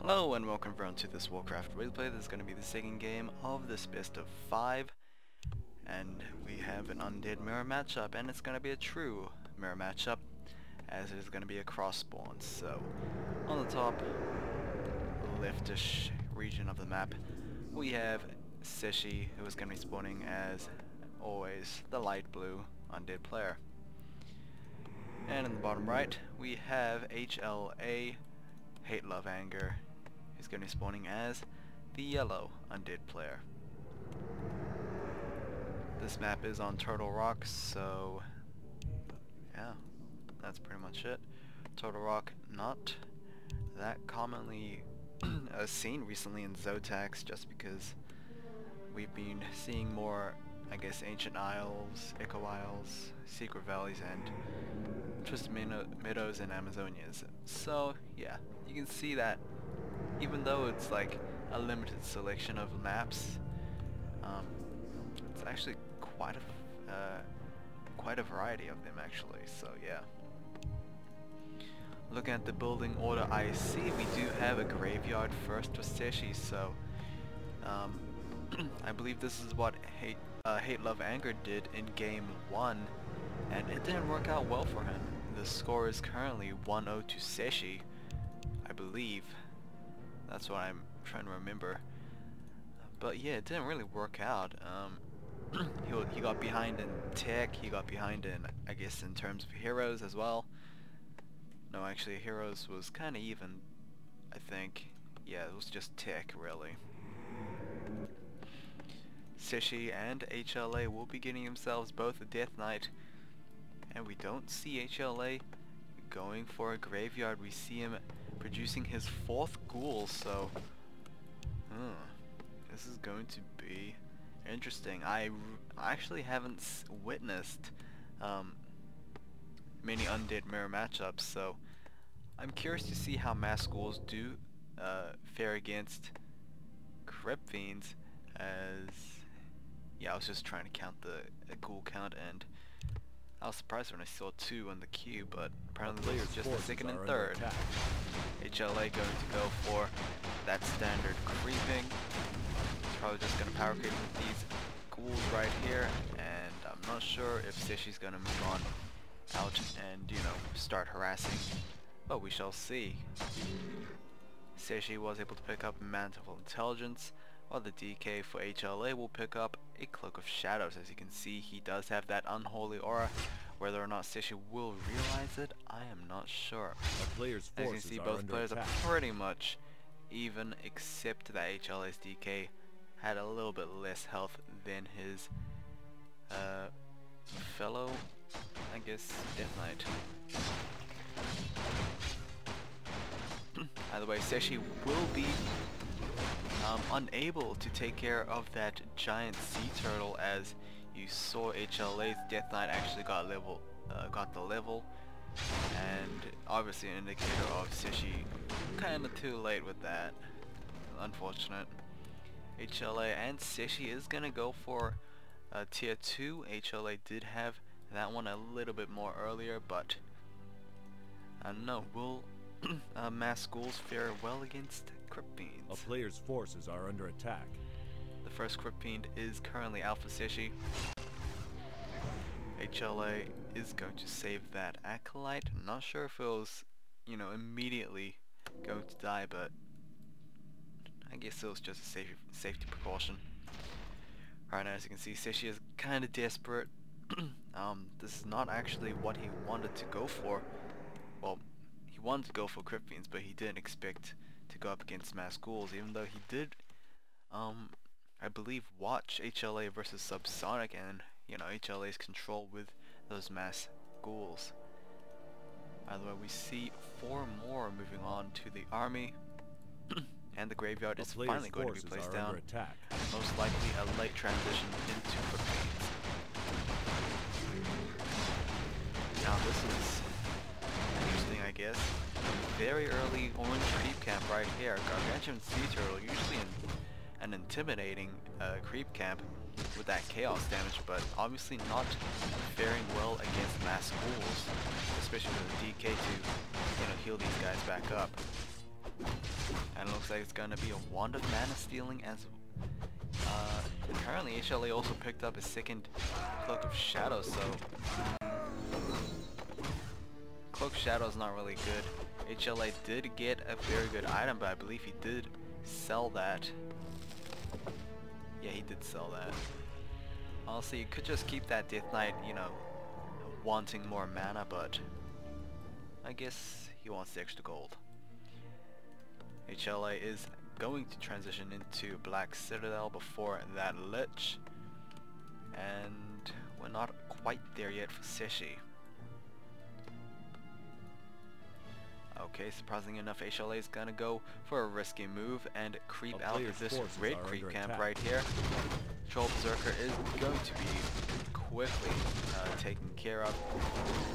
Hello and welcome everyone to this Warcraft replay. This is going to be the second game of this best of 5, and we have an undead mirror matchup, and it's going to be a true mirror matchup as it is going to be a cross spawn. So on the top leftish region of the map we have CZE, who is going to be spawning as always the light blue undead player, and in the bottom right we have HLA, Hate, Love, Anger. He's going to be spawning as the yellow undead player. This map is on Turtle Rock, so yeah, that's pretty much it. Turtle Rock, not that commonly seen recently in ZOTACs, just because we've been seeing more, I guess, Ancient Isles, Echo Isles, Secret Valleys, and Twisted Meadows and Amazonias. So yeah, you can see that even though it's like a limited selection of maps, it's actually quite a variety of them actually. So yeah, looking at the building order I see, we do have a graveyard first with CZE, so I believe this is what Hate, Love, Anger did in game 1, and it didn't work out well for him. The score is currently 1-0 to CZE, I believe. That's what I'm trying to remember. But yeah, it didn't really work out. He got behind in tech, he got behind in, I guess, in terms of heroes as well. No, actually heroes was kinda even, I think. Yeah, it was just tech really. CZE and HLA will be getting themselves both a Death Knight, and we don't see HLA going for a graveyard. We see him producing his 4th ghoul, so this is going to be interesting. I actually haven't witnessed many undead mirror matchups, so I'm curious to see how mass ghouls do fare against Crypt Fiends, as yeah, I was just trying to count the ghoul count, and I was surprised when I saw 2 on the queue, but apparently it's just the 2nd and 3rd. HLA going to go for that standard creeping. He's probably just going to power creep with these ghouls right here, and I'm not sure if CZE's going to move on out and, you know, start harassing, but we shall see. CZE was able to pick up Mantle of Intelligence, while the DK for HLA will pick up a Cloak of Shadows. As you can see, he does have that unholy aura. Whether or not CZE will realize it, I am not sure. As you can see, both players are pretty much even, except that HLA's DK had a little bit less health than his fellow, I guess, Death Knight. Either way, CZE will be unable to take care of that giant sea turtle, as you saw HLA's Death Knight actually got the level, and obviously an indicator of CZE kinda too late with that. Unfortunate. HLA and CZE is gonna go for tier 2. HLA did have that one a little bit more earlier, but I don't know, will mass ghouls fare well against Crypt Fiends? A player's forces are under attack. The first Crypt Fiend is currently Alpha CZE. HLA is going to save that Acolyte. I'm not sure if it was, you know, immediately going to die, but I guess it was just a safety precaution. Right now, as you can see, CZE is kind of desperate. This is not actually what he wanted to go for. Well, he wanted to go for Crypt Fiends, but he didn't expect to go up against mass ghouls, even though he did, I believe, watch HLA versus Subsonic, and, you know, HLA's control with those mass ghouls. By the way, we see 4 more moving on to the army, and the graveyard is finally going to be placed down. Most likely a late transition into Crypt Fiends. Now this is interesting, I guess. Very early orange creep camp right here. Gargantuan Sea Turtle, usually an intimidating creep camp with that chaos damage, but obviously not faring well against mass ghouls, especially with the DK to, you know, heal these guys back up. And it looks looks like it's gonna be a Wand of Mana Stealing as apparently HLA also picked up a second Cloak of Shadow, so Cloak of Shadow is not really good. HLA did get a very good item, but I believe he did sell that. Yeah, he did sell that. Honestly, you could just keep that Death Knight, you know, wanting more mana, but I guess he wants the extra gold. HLA is going to transition into Black Citadel before that Lich, and we're not quite there yet for CZE. Okay, surprisingly enough, HLA is gonna go for a risky move and creep out of this red creep camp right here. Troll Berserker is going to be quickly taken care of.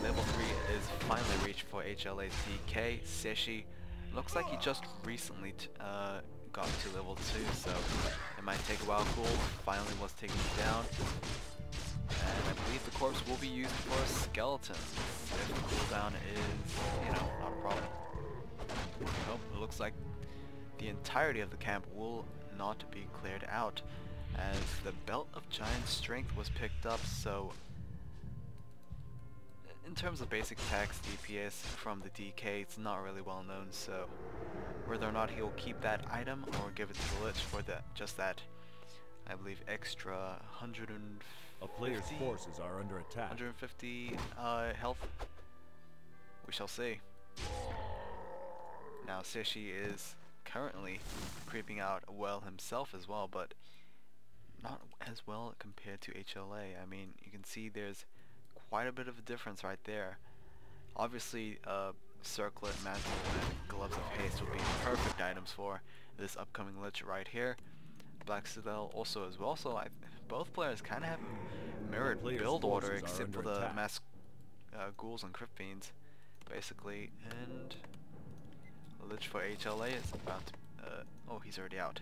Level 3 is finally reached for HLA's DK. CZE looks like he just recently got to level 2, so it might take a while. Cool finally was taken down, and I believe the corpse will be used for a skeleton if the cooldown is, you know, not a problem. Nope, it looks like the entirety of the camp will not be cleared out, as the Belt of Giant Strength was picked up. So in terms of basic attacks, DPS from the DK, it's not really well known, so whether or not he'll keep that item or give it to the Lich for just that, I believe, extra 150, A player's forces are under attack. 150 health, we shall see. Now CZE is currently creeping out well himself as well, but not as well compared to HLA. I mean, you can see there's quite a bit of a difference right there. Obviously, Circlet, Mantle, and Gloves of Haste would be perfect items for this upcoming Lich right here. Black Citadel also as well, so both players kind of have mirrored build order except for the mass ghouls and crypt fiends, basically. And Lich for HLA is about to, oh, he's already out.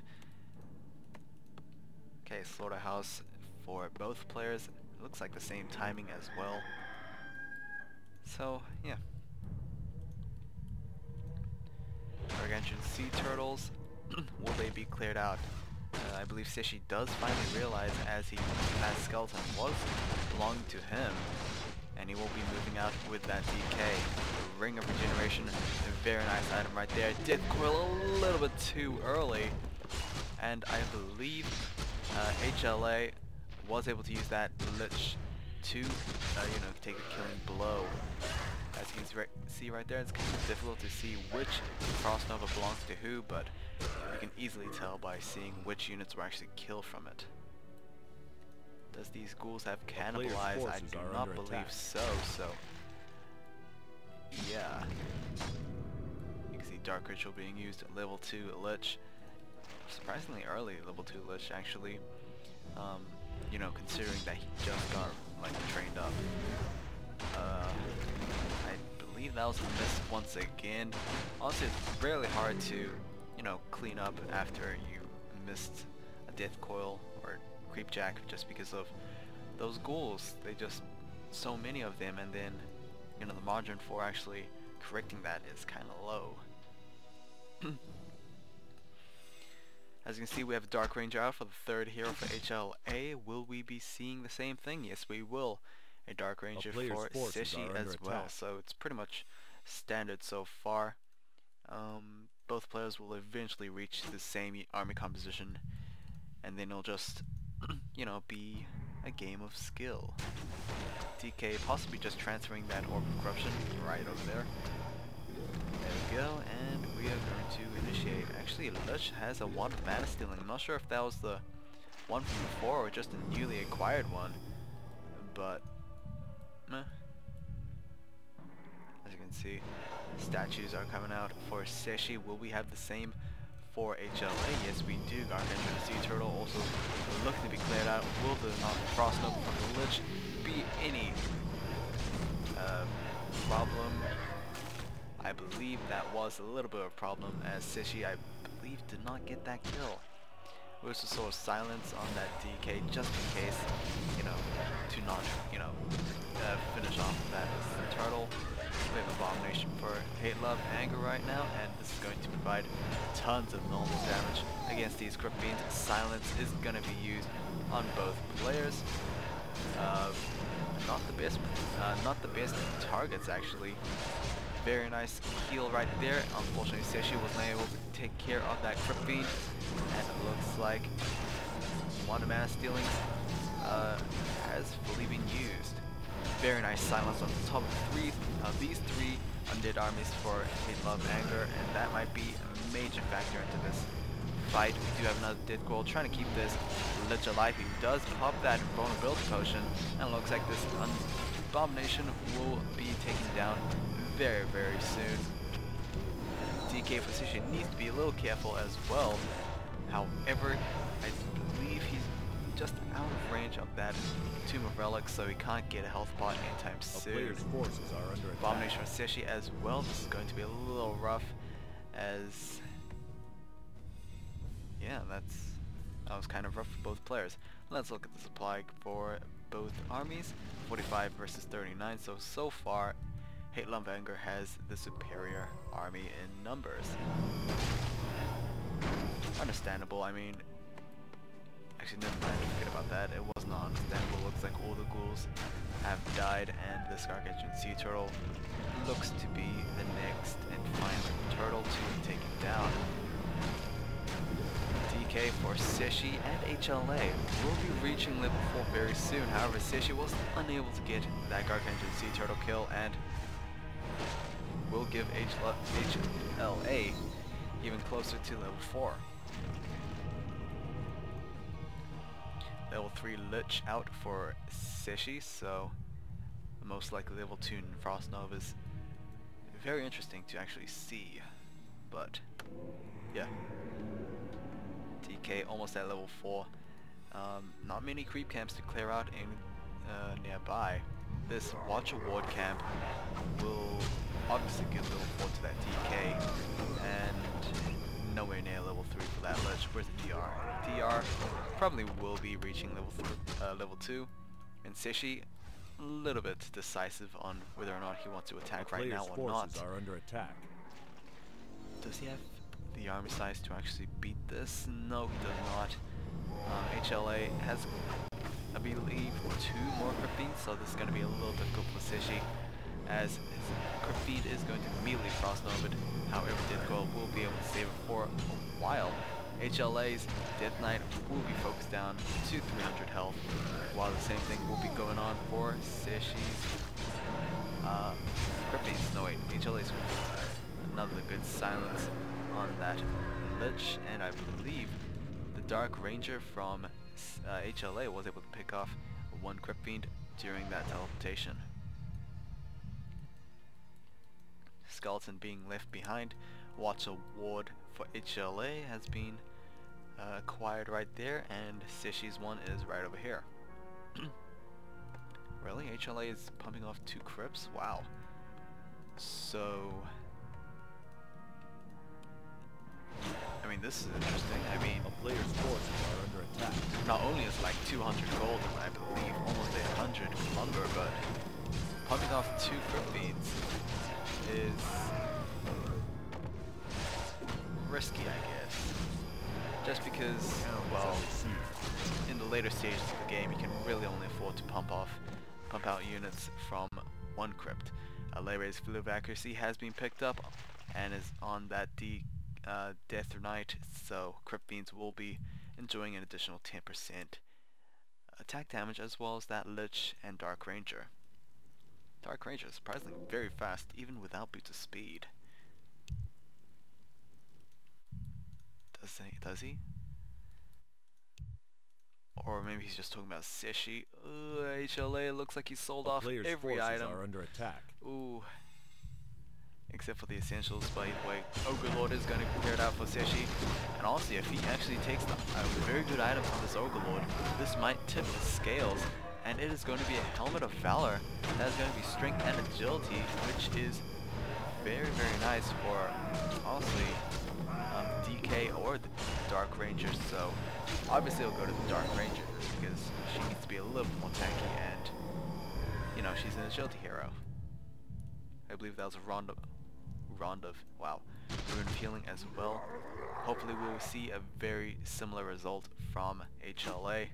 Okay, Slaughterhouse for both players. It looks like the same timing as well. So, yeah. Gargantuan Sea Turtles, will they be cleared out? I believe CZE does finally realize, as that skeleton was belonging to him, and he will be moving out with that DK. Ring of Regeneration, a very nice item right there. Did coil a little bit too early, and I believe HLA was able to use that Lich to, you know, take a killing blow. As you can see right there, it's kind of difficult to see which Crossnova belongs to who, but you can easily tell by seeing which units were actually killed from it. Does these ghouls have cannibalized? I do not believe so, yeah. You can see Dark Ritual being used at level 2 Lich. Surprisingly early level 2 Lich, actually. You know, considering that he just got, like, trained up. I believe that was a miss once again. Honestly, it's really hard to, you know, clean up after you missed a Death Coil or Creepjack just because of those ghouls. They just, so many of them, and then, you know, the margin for actually correcting that is kind of low. As you can see, we have Dark Ranger out for the third hero for HLA. Will we be seeing the same thing? Yes, we will. A Dark Ranger for CZE as well. So it's pretty much standard so far. Both players will eventually reach the same army composition, and then it'll just, you know, be a game of skill. DK possibly just transferring that Orb of Corruption right over there. There we go, and we are going to initiate. Actually, Lich has a Wand of Mana Stealing. I'm not sure if that was the one from before or just a newly acquired one, but meh. As you can see, statues are coming out for CZE. Will we have the same for HLA? Yes, we do. Gargantuan Sea Turtle also looking to be cleared out. Will the Crossnova from the Lich be any problem? I believe that was a little bit of a problem, as CZE, I believe, did not get that kill. We also saw a silence on that DK just in case, you know, to not, you know, finish off that turtle. We have Abomination for Hate, Love, Anger right now, and this is going to provide tons of normal damage against these Crypt Fiends. Silence is going to be used on both players. Not the best targets actually. Very nice heal right there. Unfortunately, Cechi wasn't able to take care of that Crypt Fiend, and it looks like one mana stealing has fully been used. Very nice silence on the top of these three undead armies for Hate, Love, Anger, and that might be a major factor into this fight. We do have another Dead Goal trying to keep this Lich alive. He does pop that vulnerability potion, and it looks like this Abomination will be taken down very, very soon. DK for Cechi needs to be a little careful as well. However, I believe he's just out of range of that Tomb of Relics, so he can't get a health pot anytime soon. Player's forces are under attack. Abomination for Cechi as well. This is going to be a little rough, as yeah, that was kind of rough for both players. Let's look at the supply for both armies. 45 versus 39. So far, Hate, Love, Anger has the superior army in numbers. Understandable. I mean, actually, never mind. Forget about that. It was not understandable. Looks like all the ghouls have died, and this Gargantuan Sea Turtle looks to be the next and final turtle to be taken down. DK for Cechi and HLA will be reaching level 4 very soon. However, Cechi was unable to get that Gargantuan Sea Turtle kill, and will give HLA even closer to level 4. Level 3 Lich out for Cechi, so most likely level 2 Frost Novas. Very interesting to actually see, but yeah. DK almost at level 4. Not many creep camps to clear out in nearby. This Watcher Ward camp will obviously give level 4 to that DK, and nowhere near level 3 for that Lich. Where's the DR? DR probably will be reaching level 2, and Cechi a little bit decisive on whether or not he wants to attack right now or not. Are under attack. Does he have the army size to actually beat this? No, he does not. HLA has, I believe, 2 more Crypt Fiends, so this is going to be a little difficult for Cechi, as his Crypt Fiend is going to immediately Frost Nova. However, Death Goal will be able to save it for a while. HLA's Death Knight will be focused down to 300 health, while the same thing will be going on for Cechi's Crypt Fiends. No wait, HLA's another good silence on that Lich, and I believe the Dark Ranger from HLA was able to pick off 1 Crypt Fiend during that teleportation. Skeleton being left behind. Watcher Ward for HLA has been acquired right there, and Cechi's one is right over here. Really? HLA is pumping off 2 crypts? Wow. So I mean, this is interesting. I mean, A player's forces are under attack. not only is like 200 gold and I believe almost 100 lumber, but pumping off 2 Crypt Fiends is risky, I guess. Just because, well, in the later stages of the game, you can really only afford to pump out units from 1 crypt. Lere's Flip Accuracy has been picked up and is on that Death Knight, so Crypt Fiends will be enjoying an additional 10% attack damage, as well as that Lich and Dark Ranger. Dark Ranger is surprisingly very fast, even without boots of speed. Does he? Or maybe he's just talking about Cechi. HLA looks like he sold off every item. Are under attack. Ooh. Except for the essentials, but either way, Ogre Lord is going to be cleared out for Cechi. And honestly, if he actually takes a very good item from this Ogre Lord, this might tip the scales, and it is going to be a Helmet of Valor that is going to be strength and agility, which is very, very nice for, honestly, DK or the Dark Ranger. So obviously I'll go to the Dark Ranger because she needs to be a little bit more tanky, and you know, she's an agility hero. I believe that was a Ronda, wow, Rune of Healing as well. Hopefully we will see a very similar result from HLA.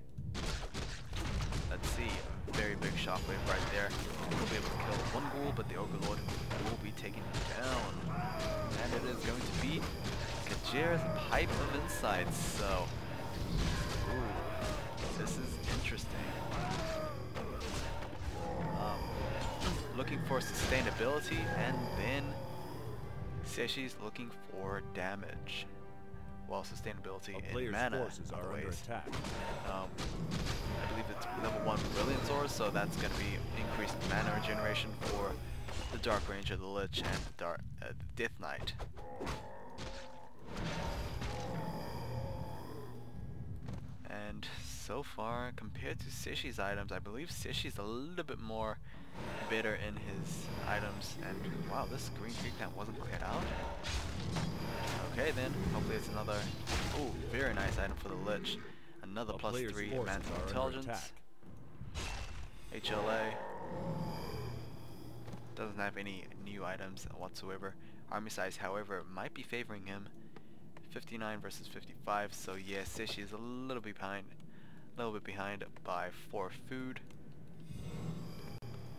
Let's see, a very big shockwave right there. We'll be able to kill one ghoul, but the Overlord will be taken down. And it is going to be Kajir's Pipe of Insights, so... Ooh, this is interesting. Looking for sustainability, and then CZEChi's looking for damage. Well, sustainability in mana, forces are under attack. I believe it's level 1 Brilliant Sword, so that's going to be increased mana regeneration for the Dark Ranger, the Lich, and the Death Knight. And so far, compared to CZEChi's items, I believe CZEChi's a little bit more better in his items. And wow, this green creek that wasn't cleared out. Okay then, hopefully it's another, oh, very nice item for the Lich. Another +3 Mantle Intelligence. HLA doesn't have any new items whatsoever. Army size, however, might be favoring him. 59 versus 55, so yeah, CZEChi is a little bit behind by 4 food.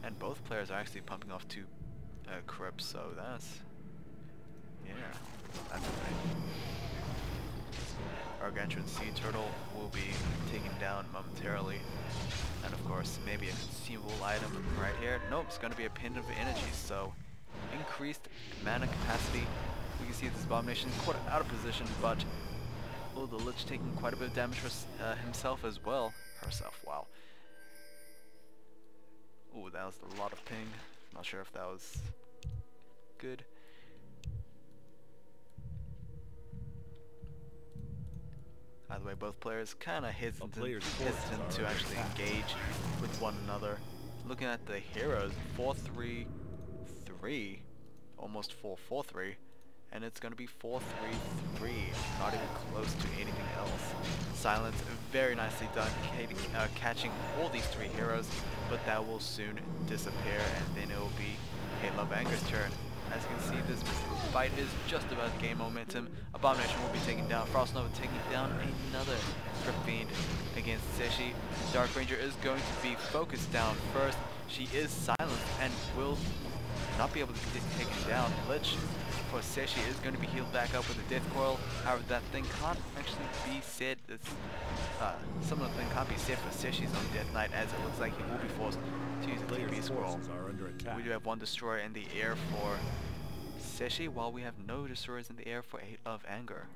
And both players are actually pumping off 2 crypts, so that's, yeah, that's great. Gargantuan Sea Turtle will be taken down momentarily. And of course, maybe a consumable item right here. Nope, it's going to be a Pendant of Energy, so increased mana capacity. We can see this Abomination caught out of position, but oh, the Lich taking quite a bit of damage for himself as well. Herself, wow. Ooh, that was a lot of ping. Not sure if that was good. By the way, both players kind of hesitant to actually engage with one another. Looking at the heroes, 4-3-3, almost 4-4-3, and it's going to be 4-3-3, not even close to anything else. Silence, very nicely done, catching all these 3 heroes, but that will soon disappear, and then it will be Hail of Anger's turn. As you can see, this fight is just about to gain momentum. Abomination will be taken down. Frost Nova taking down another Crypt Fiend against CZEChi. Dark Ranger is going to be focused down first. She is silenced and will not be able to be taken down. Lich for CZEChi is going to be healed back up with a Death Coil. However, that thing can't actually be said. Some of the thing can't be said for CZEChi's own Death Knight, as it looks like he will be forced to use a TB scroll. We do have 1 destroyer in the air for CZEChi, while we have no destroyers in the air for Hail of Anger.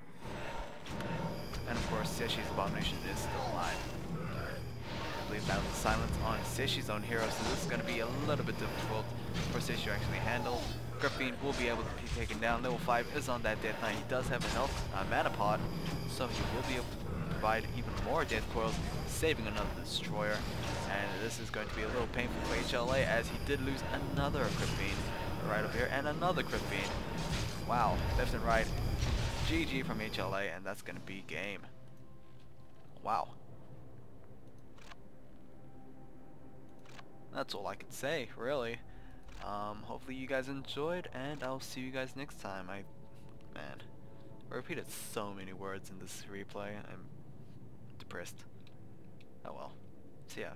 And of course, CZEChi's Abomination is still alive. I believe that was silence on CZEChi's own hero, so this is going to be a little bit difficult for CZEChi to actually handle. Crypt Fiend will be able to be taken down. Level 5 is on that Death Knight. He does have a health mana pod, so he will be able to provide even more Death Coils, saving another destroyer. And this is going to be a little painful for HLA, as he did lose another Crypt Fiend right up here, and another Crypt Fiend. Wow, left and right. GG from HLA, and that's going to be game. Wow. That's all I could say, really. Hopefully you guys enjoyed, and I'll see you guys next time. I repeated so many words in this replay. I'm depressed. Oh well. See ya.